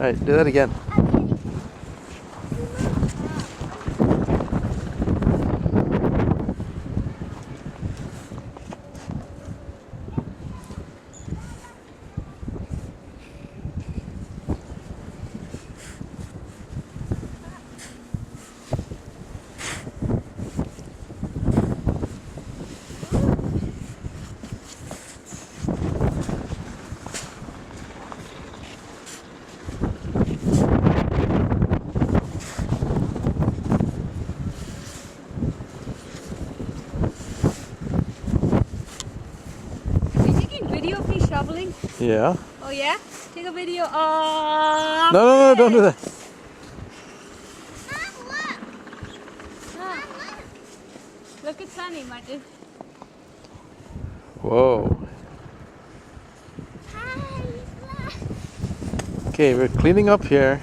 Alright, do that again. Video of me shoveling? Yeah. Oh yeah? Take a video. No, don't do that. Look at Sunny, Martin. Whoa. Okay, we're cleaning up here.